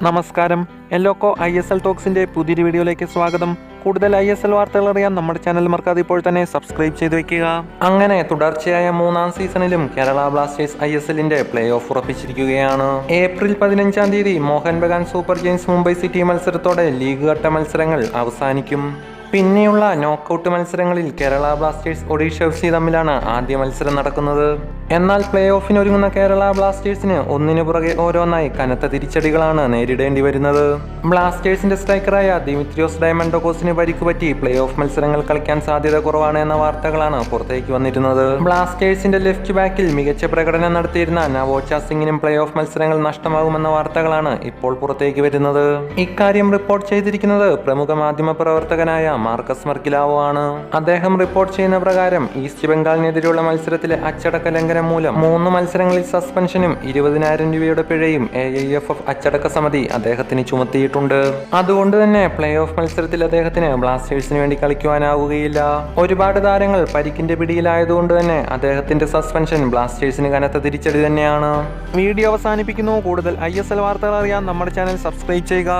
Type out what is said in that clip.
നമസ്കാരം, എല്ലോക്കോ ISL ടോക്സിന്റെ പുതിയൊരു വീഡിയോയിലേക്ക് സ്വാഗതം. കൂടുതൽ ISL വാർത്തകൾ അറിയാൻ നമ്മുടെ ചാനൽ മറക്കാതെ ഇപ്പോൾ തന്നെ സബ്സ്ക്രൈബ് ചെയ്ത് വെക്കുക. അങ്ങനെ തുടർച്ചയായ 3-ാം സീസണിലും കേരള ബ്ലാസ്റ്റേഴ്സ് ISLന്റെ പ്ലേ ഓഫ് ഉറപ്പിച്ചിരിക്കുകയാണ്. ഏപ്രിൽ 15-ാം തീയതി Mohun Bagan super giants Mumbai city മത്സരത്തോടെ ലീഗ് ഘട്ട മത്സരങ്ങൾ അവസാനിക്കും. പിന്നെയുള്ള നോക്കൌട്ട് മത്സരങ്ങളിൽ കേരള ബ്ലാസ്റ്റേഴ്സ് ഒഡീഷ FC തമ്മിലാണ് ആദ്യ മത്സരം നടക്കുന്നത്. എന്നാൽ പ്ലേ ഓഫിന് ഒരുങ്ങുന്ന കേരള ബ്ലാസ്റ്റേഴ്സിന് ഒന്നിനു പുറകെ ഓരോന്നായി കനത്ത തിരിച്ചടികളാണ് നേരിടേണ്ടി വരുന്നത്. ബ്ലാസ്റ്റേഴ്സിന്റെ സ്ട്രൈക്കറായ ദിമിത്രിയോസ് ഡയമൻഡോക്കോസിന് പരിക്കുപറ്റി പ്ലേ ഓഫ് മത്സരങ്ങൾ കളിക്കാൻ സാധ്യത കുറവാണ് എന്ന വാർത്തകളാണ് പുറത്തേക്ക് വന്നിരുന്നത്. ബ്ലാസ്റ്റേഴ്സിന്റെ ലെഫ്റ്റ് ബാക്കിൽ മികച്ച പ്രകടനം നടത്തിയിരുന്ന നവോച്ച സിംഗിനും പ്ലേ ഓഫ് മത്സരങ്ങൾ നഷ്ടമാകുമെന്ന വാർത്തകളാണ് ഇപ്പോൾ പുറത്തേക്ക് വരുന്നത്. ഇക്കാര്യം റിപ്പോർട്ട് ചെയ്തിരിക്കുന്നത് പ്രമുഖ മാധ്യമ പ്രവർത്തകനായ മാർക്കസ് മർക്കിലാവോ ആണ്. അദ്ദേഹം റിപ്പോർട്ട് ചെയ്യുന്ന പ്രകാരം ഈസ്റ്റ് ബംഗാളിനെതിരെയുള്ള മത്സരത്തിലെ അച്ചടക്ക ലംഘനം മൂലം 3 മത്സരങ്ങളിൽ സസ്പെൻഷനും 20,000 രൂപയുടെ പിഴയും AIFF അച്ചടക്ക സമിതി അദ്ദേഹത്തിന് ചുമത്തിയിട്ടുണ്ട്. അതുകൊണ്ട് തന്നെ പ്ലേ ഓഫ് മത്സരത്തിൽ അദ്ദേഹത്തിന് ബ്ലാസ്റ്റേഴ്സിന് വേണ്ടി കളിക്കുവാനാവുകയില്ല. ഒരുപാട് താരങ്ങൾ പരിക്കിന്റെ പിടിയിലായതുകൊണ്ട് തന്നെ അദ്ദേഹത്തിന്റെ സസ്പെൻഷൻ ബ്ലാസ്റ്റേഴ്സിന് കനത്ത തിരിച്ചടി തന്നെയാണ്. വീഡിയോ അവസാനിപ്പിക്കുന്നു. കൂടുതൽ ISL വാർത്തകൾ അറിയാൻ നമ്മുടെ ചാനൽ സബ്സ്ക്രൈബ് ചെയ്യുക.